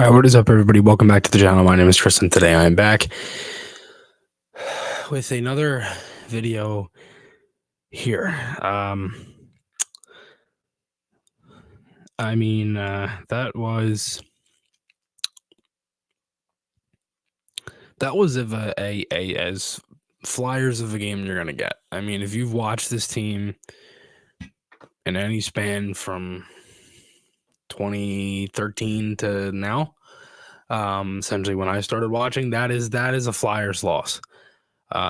All right, what is up, everybody? Welcome back to the channel. My name is Chris, and today I am back with another video here. That was a as flyers of a game you're gonna get. I mean, if you've watched this team in any span from 2013 to now, essentially when I started watching, that is a Flyers loss.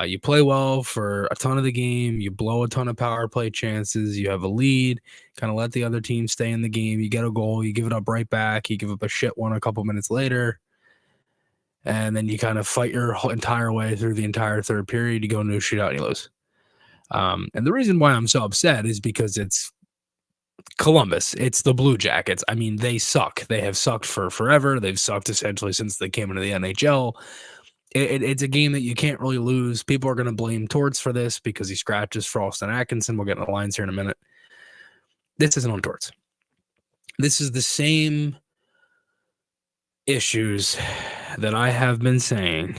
You play well for a ton of the game. You blow a ton of power play chances. You have a lead. Kind of let the other team stay in the game. You get a goal. You give it up right back. You give up a shit one a couple minutes later. And then you kind of fight your entire way through the entire third period. You go into a shootout and you lose. And the reason why I'm so upset is because it's Columbus. It's the Blue Jackets. I mean, they suck. They have sucked for forever. They've sucked essentially since they came into the NHL. It's a game that you can't really lose. People are going to blame Torts for this because he scratches Frost and Atkinson. We'll get in the lines here in a minute. This isn't on Torts. This is the same issues that I have been saying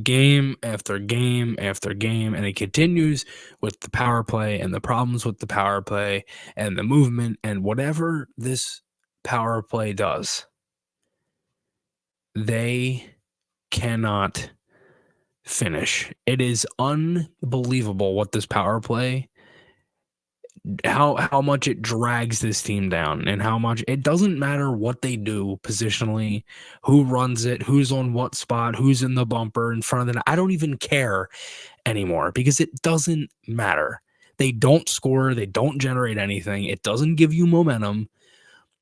game after game after game, and it continues with the power play and the problems with the power play and the movement and whatever this power play does. They cannot finish. It is unbelievable what this power play, how much it drags this team down, and how much it doesn't matter what they do positionally, who runs it, who's on what spot, who's in the bumper in front of them. I don't even care anymore because it doesn't matter. They don't score, they don't generate anything. It doesn't give you momentum.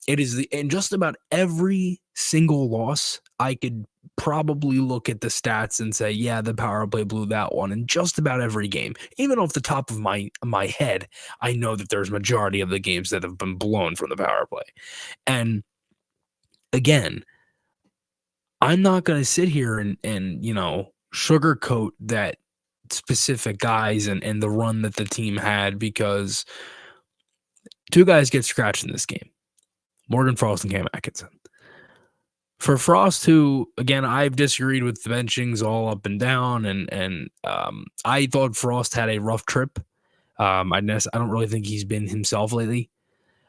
It is in just about every single loss, I could probably look at the stats and say, yeah, the power play blew that one in just about every game. Even off the top of my head, I know that there's majority of the games that have been blown from the power play. And again, I'm not going to sit here and sugarcoat that specific guys and the run that the team had, because two guys get scratched in this game. Morgan Frost and Cam Atkinson. For Frost, who, again, I've disagreed with the benchings all up and down, and I thought Frost had a rough trip. I don't really think he's been himself lately.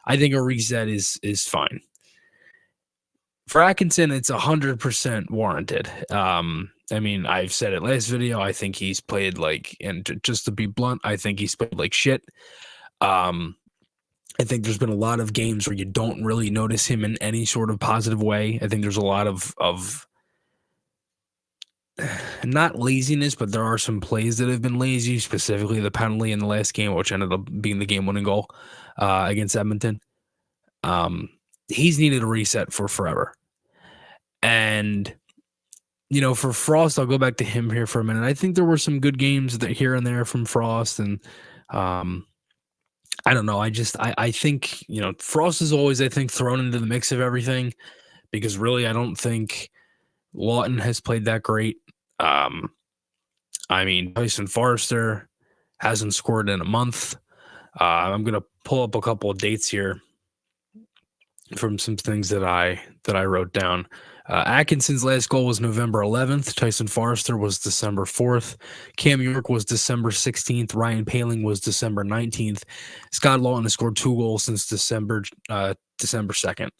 I think a reset is fine. For Atkinson, it's 100% warranted. I mean, I've said it last video. I think he's played just to be blunt, I think he's played like shit. I think there's been a lot of games where you don't really notice him in any sort of positive way. I think there's a lot of not laziness, but there are some plays that have been lazy, specifically the penalty in the last game, which ended up being the game-winning goal against Edmonton. He's needed a reset for forever. And, for Frost, I'll go back to him here for a minute. I think there were some good games here and there from Frost, and I don't know. I think, Frost is always, I think, thrown into the mix of everything, because really I don't think Lawton has played that great. I mean, Tyson Forrester hasn't scored in a month. I'm going to pull up a couple of dates here from some things that I wrote down. Atkinson's last goal was November 11th. Tyson Forrester was December 4th. Cam York was December 16th. Ryan Poehling was December 19th. Scott Lawton has scored 2 goals since December 2nd.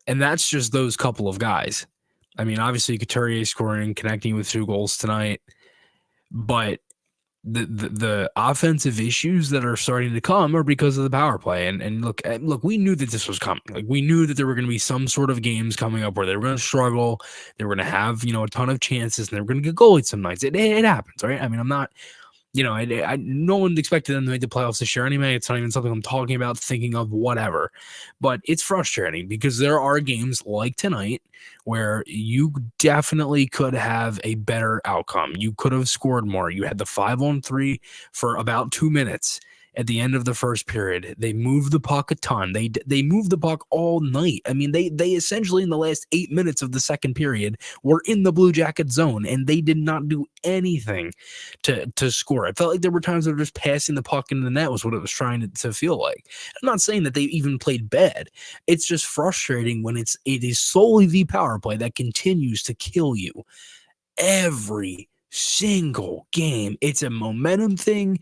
And that's just those couple of guys. I mean, obviously, Couturier scoring, connecting with 2 goals tonight. But the offensive issues that are starting to come are because of the power play. And look, we knew that this was coming. Like, we knew that there were going to be some sort of games coming up where they were going to struggle. They were going to have, a ton of chances, and they were going to get goalied some nights. It happens, right? I mean, I'm not, no one expected them to make the playoffs this year anyway. It's not even something I'm talking about, thinking of, whatever. But it's frustrating because there are games like tonight where you definitely could have a better outcome. You could have scored more. You had the 5-on-3 for about 2 minutes, at the end of the first period. They moved the puck a ton. They moved the puck all night. I mean, they essentially in the last 8 minutes of the second period were in the Blue Jacket zone, and they did not do anything to score. It felt like there were times they were just passing the puck into the net was what it was trying to feel like. I'm not saying that they even played bad. It's just frustrating when it is solely the power play that continues to kill you every single game. It's a momentum thing.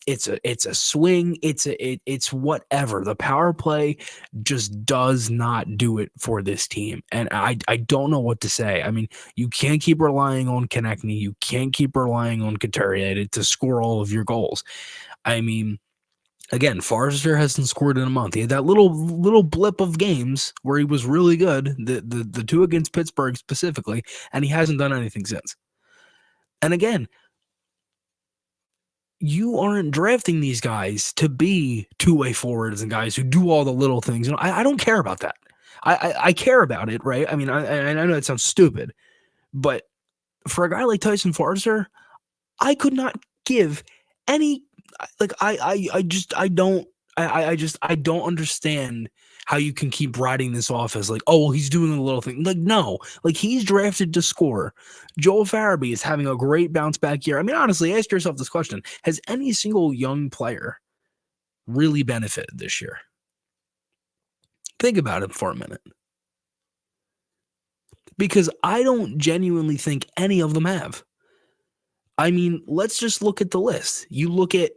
It's a swing. It's whatever. The power play just does not do it for this team. And I don't know what to say. I mean, you can't keep relying on Konechny. You can't keep relying on Couturier to score all of your goals. I mean, again, Forster hasn't scored in a month. He had that little blip of games where he was really good, the two against Pittsburgh specifically, and he hasn't done anything since. And again, you aren't drafting these guys to be two-way forwards and guys who do all the little things. I don't care about that. I care about it, right? I mean, I know it sounds stupid, but for a guy like Tyson Forster, I could not give any I don't understand how you can keep riding this off as like, oh, well, he's doing a little thing. Like, no, like he's drafted to score. Joel Farabee is having a great bounce back year. I mean, honestly, ask yourself this question. Has any single young player really benefited this year? Think about it for a minute. Because I don't genuinely think any of them have. I mean, let's just look at the list. You look at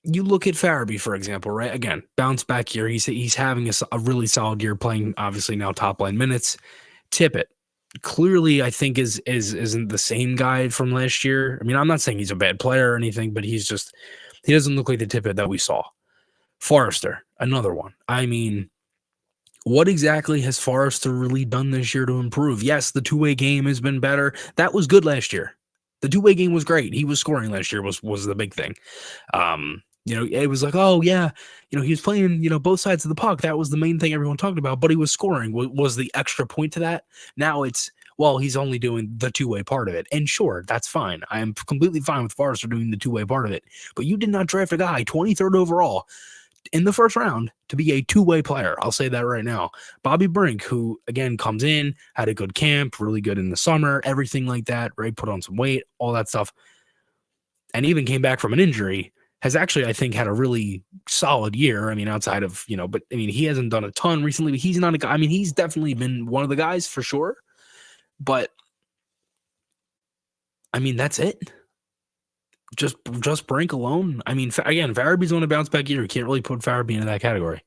Farabee, for example, right? Again, bounce back year. He's having a really solid year playing, obviously, now top line minutes. Tippett, clearly, I think, isn't the same guy from last year. I mean, I'm not saying he's a bad player or anything, but he doesn't look like the Tippett that we saw. Forrester, another one. I mean, what exactly has Forrester really done this year to improve? Yes, the two-way game has been better. That was good last year. The two-way game was great. He was scoring last year was the big thing. It was like, oh yeah, he was playing, both sides of the puck. That was the main thing everyone talked about, but he was scoring was the extra point to that. Now it's, well, he's only doing the two-way part of it. And sure, that's fine. I am completely fine with Forrester doing the two-way part of it, but you did not draft a guy 23rd overall in the first round to be a two-way player. I'll say that right now. Bobby Brink, who again comes in, had a good camp, really good in the summer, everything like that, right? Put on some weight, all that stuff, and even came back from an injury, has actually, I think, had a really solid year. I mean, outside of, but I mean, he hasn't done a ton recently, but he's not a guy. I mean, he's definitely been one of the guys for sure, but I mean, that's it. Just Brink alone. I mean, again, Farabee's on a bounce back year. You can't really put Farabee into that category.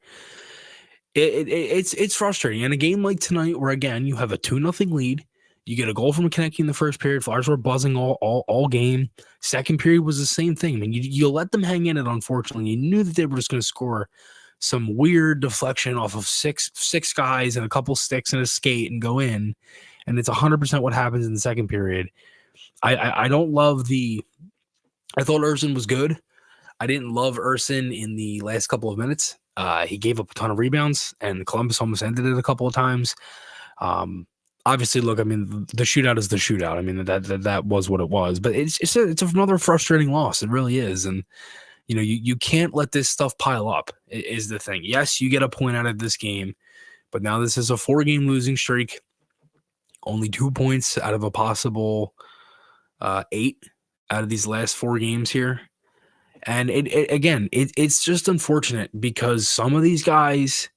It's frustrating. In a game like tonight, where again you have a 2-0 lead, you get a goal from Konechny in the first period. Flyers were buzzing all game. Second period was the same thing. I mean, you let them hang in it. Unfortunately, you knew that they were just going to score some weird deflection off of six guys and a couple sticks and a skate and go in, and it's 100% what happens in the second period. I don't love the. I thought Urson was good. I didn't love Urson in the last couple of minutes. He gave up a ton of rebounds, and Columbus almost ended it a couple of times. Obviously, look, I mean, the shootout is the shootout. I mean, that was what it was. But it's another frustrating loss. It really is. And, you can't let this stuff pile up, is the thing. Yes, you get a point out of this game, but now this is a 4-game losing streak. Only 2 points out of a possible 8 out of these last 4 games here. And it's just unfortunate because some of these guys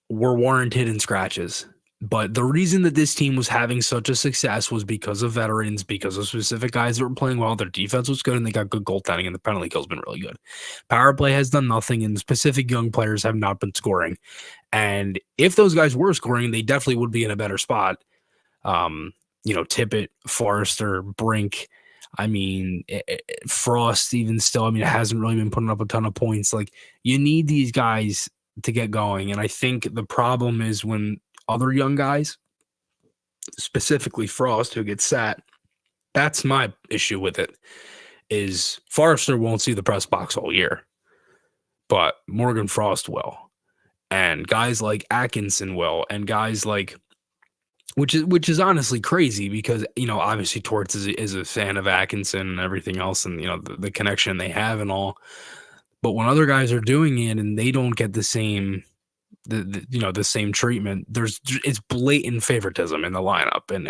were warranted in scratches. But the reason that this team was having such a success was because of veterans, because of specific guys that were playing well. Their defense was good, and they got good goaltending, and the penalty kill's been really good. Power play has done nothing, and specific young players have not been scoring. And if those guys were scoring, they definitely would be in a better spot. Tippett, Forrester, Brink, I mean, Frost even still, I mean, it hasn't really been putting up a ton of points. Like, you need these guys to get going. And I think the problem is when other young guys, specifically Frost, who gets sat, that's my issue with it, is Forrester won't see the press box all year, but Morgan Frost will. And guys like Atkinson will, and guys like, which is honestly crazy because, obviously Torts is a fan of Atkinson and everything else, and, the connection they have and all. But when other guys are doing it and they don't get the same the same treatment, it's blatant favoritism in the lineup, and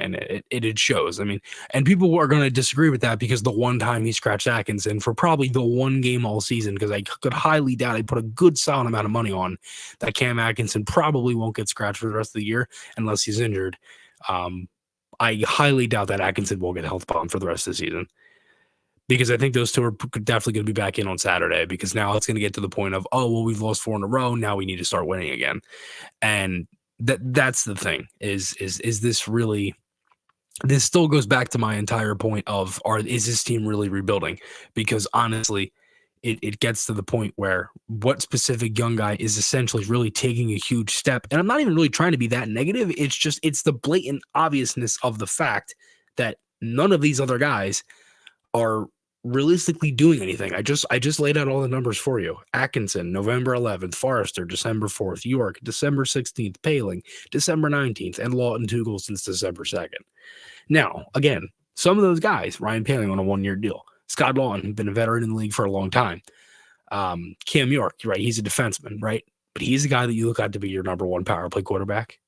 it shows. I mean, and people are going to disagree with that because the one time he scratched Atkinson for probably the one game all season, because I could highly doubt, I put a good solid amount of money on that Cam Atkinson probably won't get scratched for the rest of the year unless he's injured. I highly doubt that Atkinson will get health bombed for the rest of the season, because I think those two are definitely going to be back in on Saturday, because now it's going to get to the point of, oh, well, we've lost 4 in a row. Now we need to start winning again. And that's the thing is this really, this still goes back to my entire point of, is this team really rebuilding? Because honestly, it gets to the point where what specific young guy is essentially really taking a huge step. And I'm not even really trying to be that negative. It's just, it's the blatant obviousness of the fact that none of these other guys are realistically doing anything. I just laid out all the numbers for you. Atkinson, November 11th, Forrester, December 4th, York, December 16th, Paling, December 19th, and Lawton 2 goals since December 2nd. Now, again, some of those guys, Ryan Paling on a 1-year deal, Scott Lawton, been a veteran in the league for a long time. Cam York, right? He's a defenseman, right? But he's the guy that you look at to be your number 1 power play quarterback.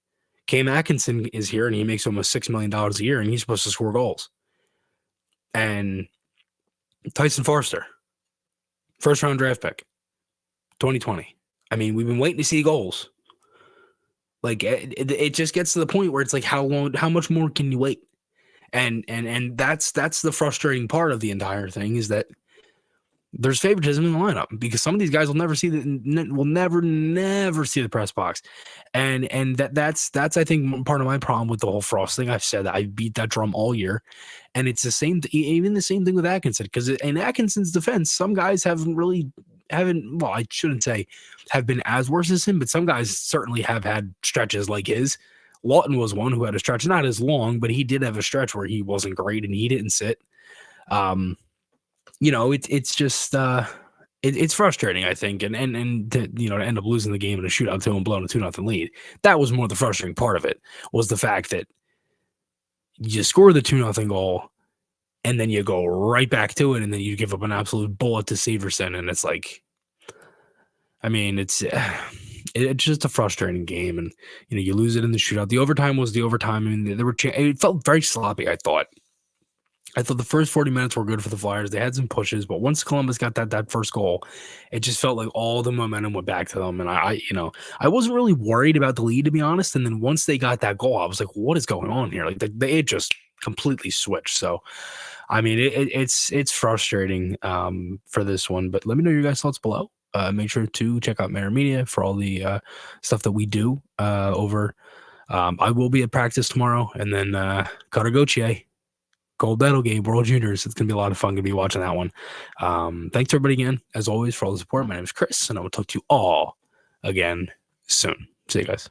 Cam Atkinson is here, and he makes almost $6 million a year, and he's supposed to score goals. And Tyson Forrester, first-round draft pick, 2020. I mean, we've been waiting to see goals. Like, it just gets to the point where it's like, how much more can you wait? And that's the frustrating part of the entire thing, is that there's favoritism in the lineup, because some of these guys will never see never see the press box. And that's I think part of my problem with the whole Frost thing. I've said that I beat that drum all year, and it's the same even the same thing with Atkinson, because in Atkinson's defense, some guys well, I shouldn't say have been as worse as him, but some guys certainly have had stretches like his. Lawton was one who had a stretch, not as long, but he did have a stretch where he wasn't great and he didn't sit. It's just it's frustrating, I think, and to end up losing the game in a shootout to him, blowing a 2-0 lead. That was more the frustrating part of it, was the fact that you score the 2-0 goal, and then you go right back to it, and then you give up an absolute bullet to Severson, and it's like, I mean, it's just a frustrating game, and you lose it in the shootout. The overtime was the overtime. I mean, it felt very sloppy. I thought the first 40 minutes were good for the Flyers. They had some pushes, but once Columbus got that first goal, it just felt like all the momentum went back to them. And I wasn't really worried about the lead, to be honest. And then once they got that goal, I was like, what is going on here? Like it just completely switched. So, I mean, it's frustrating for this one. But let me know your guys' thoughts below. Make sure to check out Maher Media for all the stuff that we do over. I will be at practice tomorrow, and then Cutter Gauthier, gold medal game, World Juniors. It's going to be a lot of fun to be watching that one. Thanks everybody again, as always, for all the support. My name is Chris, and I will talk to you all again soon. See you guys.